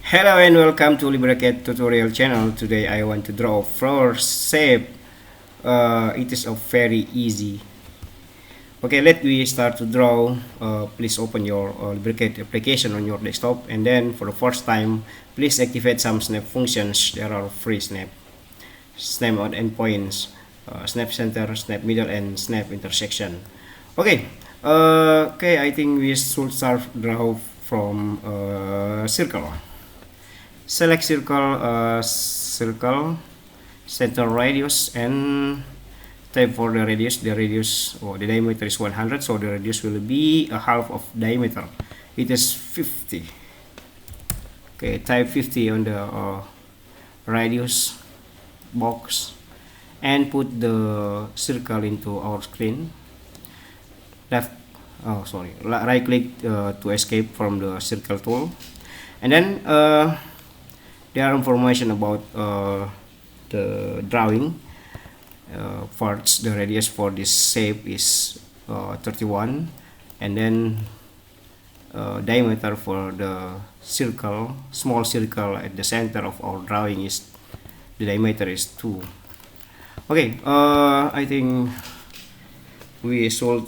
Hello and welcome to LibreCAD tutorial channel. Today I want to draw flower shape. It is a very easy. Okay, let me start to draw. Please open your LibreCAD application on your desktop, and then for the first time, please activate some snap functions. There are free snap on endpoints, snap center, snap middle, and snap intersection. Okay, I think we should start draw from circle. Select circle, center radius, and type for the radius. The radius or the diameter is 100, so the radius will be a half of diameter. It is 50. Okay, type 50 on the radius box and put the circle into our screen. Right click to escape from the circle tool, and then there are information about the drawing. First, the radius for this shape is 31, and then diameter for the circle, small circle at the center of our drawing, is the diameter is 2. Okay, I think we should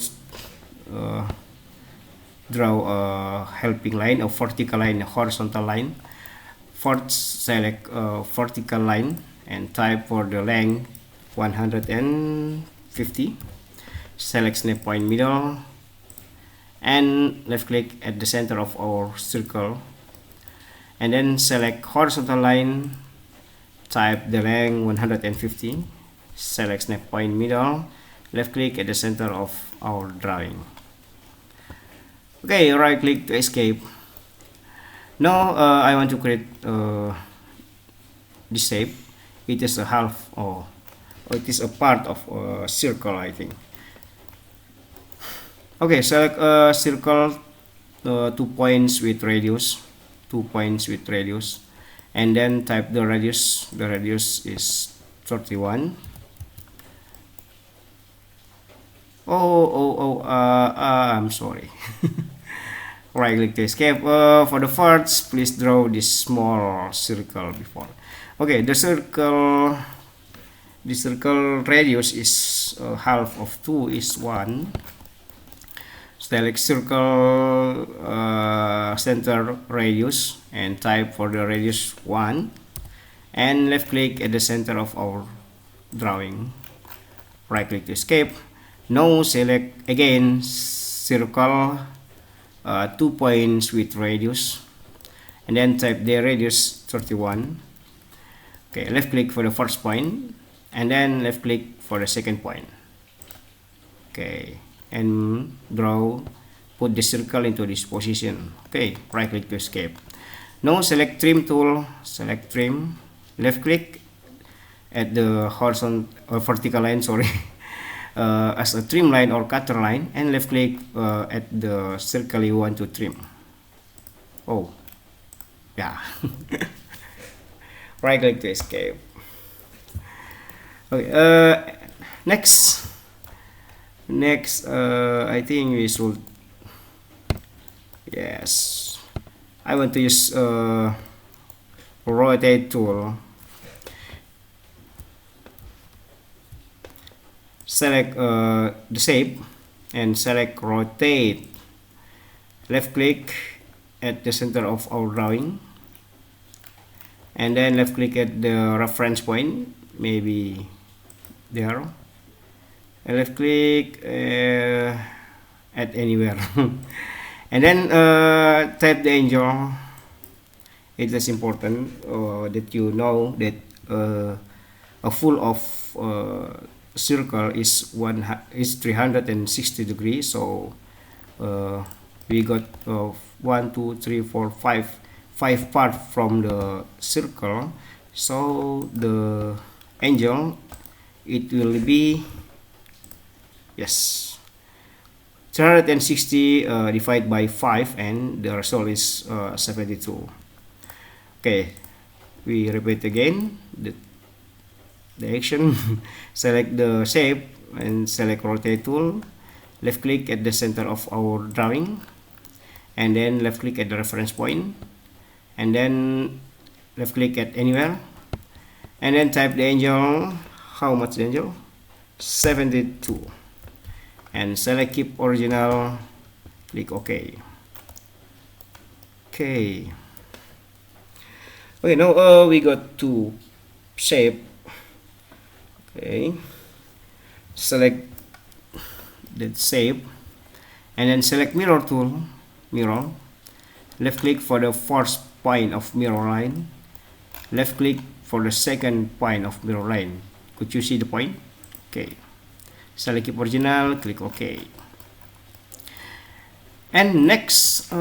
draw a helping line, a vertical line, a horizontal line. First, select vertical line and type for the length 150. Select snap point middle and left click at the center of our circle, and then select horizontal line, type the length 150. Select snap point middle, left click at the center of our drawing. Okay, right click to escape. Now I want to create this shape. It is a half, or it is a part of a circle, I think. Okay, select a circle, 2 points with radius, and then type the radius. The radius is 31. I'm sorry. Right click to escape. For the first, please draw this small circle before. Okay, the circle radius is half of 2 is 1. Select circle center radius and type for the radius 1, and left click at the center of our drawing. Right click to escape. Now select again circle, 2 points with radius, and then type the radius 31. Okay, left click for the first point, and then left click for the second point. Okay, and put the circle into this position. Okay, right click to escape. Now select trim tool, select trim, left click at the horizontal or vertical line, sorry. As a trim line or cutter line, and left click at the circle you want to trim. Oh, yeah. Right click to escape. Okay, next, I think we should, yes, I want to use rotate tool. Select the shape and select rotate. Left click at the center of our drawing, and then left click at the reference point, maybe there, and left click at anywhere. And then type the angle. It is important that you know that a full of circle is 360 degrees, so we got 1 2 3 4 5 parts from the circle, so the angle it will be, yes, 360 divided by 5, and the result is 72. Okay, we repeat again the action. Select the shape and select rotate tool, left click at the center of our drawing, and then left click at the reference point, and then left click at anywhere, and then type the angle. How much the angle? 72, and select keep original, click OK. Okay, now we got two shape. Okay, select the shape and then select mirror tool, mirror, left click for the first point of mirror line, left click for the second point of mirror line. Could you see the point? Okay, select keep original, click OK. And next,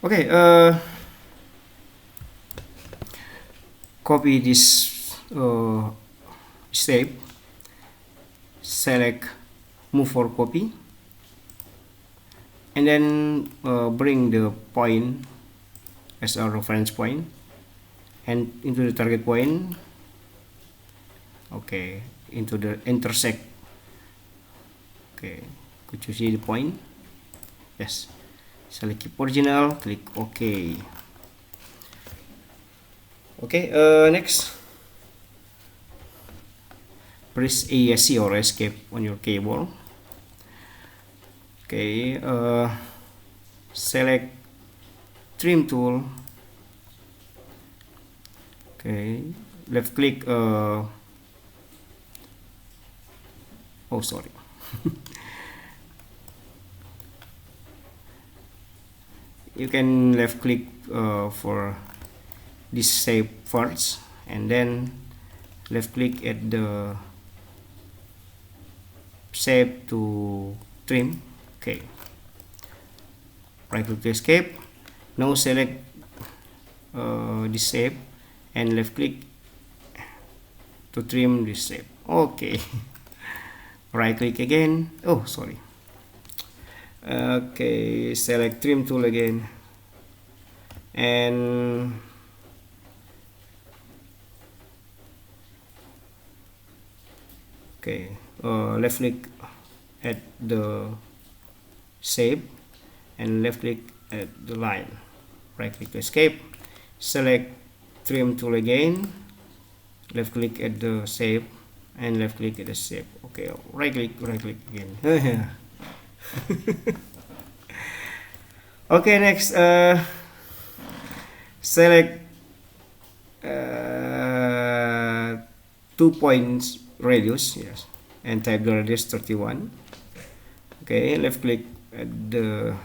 okay, copy this shape, select move for copy, and then bring the point as a reference point and into the target point. Okay, into the intersect. Okay, could you see the point? Yes. Select keep original, click OK. Okay, next, press ESC or escape on your keyboard. Okay, select trim tool. Okay, left click. Oh, sorry. You can left click for this shape first, and then left click at the shape to trim. Okay, right click to escape. Now select this shape and left click to trim this shape. Okay. Right click again. Oh, sorry. Okay, select trim tool again, and okay, left click at the shape and left click at the line. Right click to escape. Select trim tool again, left click at the shape and left click at the shape. Okay, right click again. Okay, next, select 2 points radius, yes, and type the radius 31. Okay, left click at the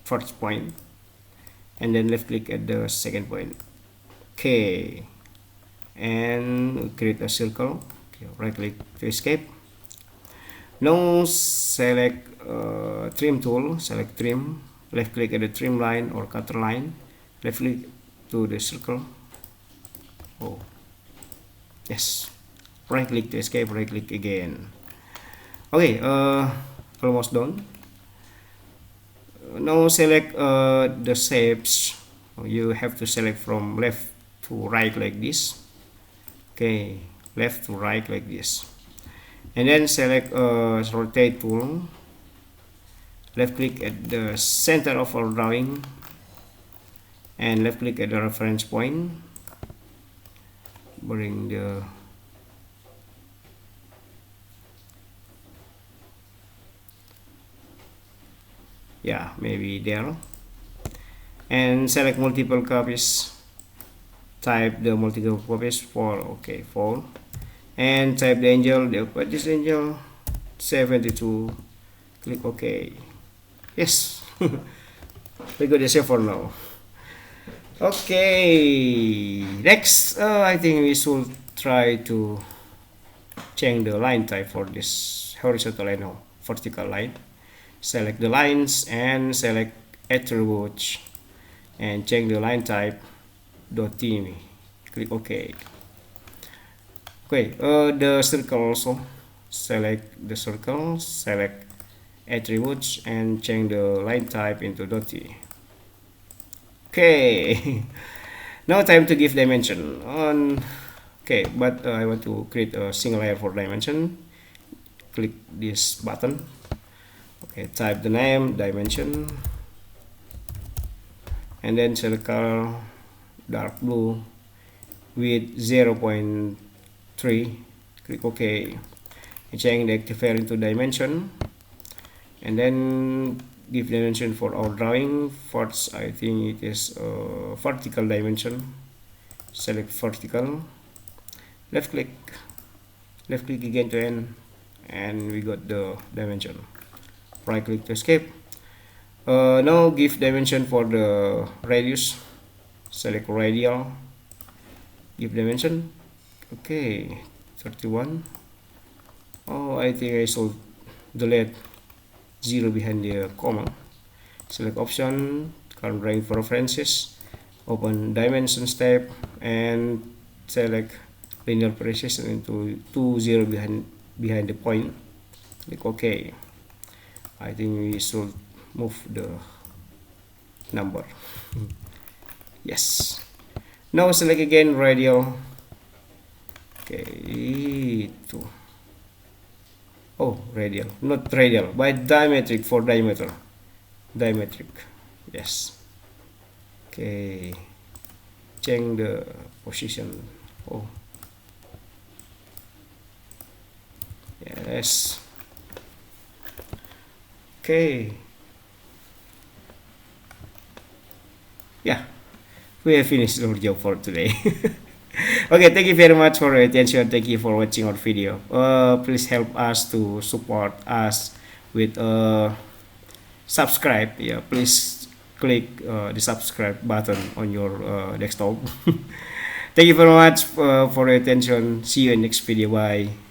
first point and then left click at the second point. Okay, and create a circle. Okay, right click to escape. Now select trim tool, select trim, left click at the trim line or cutter line, left click to the circle. Oh, yes, right click to escape, right click again. Okay, almost done. Now select the shapes. You have to select from left to right like this. Okay, left to right like this, and then select rotate tool, left click at the center of our drawing and left click at the reference point, bring the maybe there, and select multiple copies, type the multiple copies for okay 4, and type the angle, this angle 72, click OK. Yes. We got the shape for now. Okay, next, I think we should try to change the line type for this horizontal line or vertical line. Select the lines and select attributes and change the line type .timi. Click OK. Okay, the circle also, select the circle, select attributes and change the line type into .t. Okay. Now time to give dimension on. Okay, but I want to create a single layer for dimension. click this button. Okay, type the name, dimension, and then select color dark blue with 0.3. Click OK. And change the activator into dimension, and then give dimension for our drawing. First, I think it is vertical dimension. Select vertical, left click again to end, and we got the dimension. Right click to escape. Now give dimension for the radius. Select radial, give dimension. Okay, 31. Oh, I think I should delete 0 behind the comma. Select option, current drawing for references, open dimension step, and select linear precision into 20 behind the point. Click OK. I think we should move the number. Yes. Now select again radial. Okay, oh, radial, not radial, by diametric for diameter. Diametric. Yes. Okay. Change the position. Oh. Yes. Okay. Yeah, we have finished our job for today. Okay, thank you very much for your attention. Thank you for watching our video. Please help us to support us with subscribe. Yeah, please click the subscribe button on your desktop. Thank you very much for your attention. See you in next video. Bye.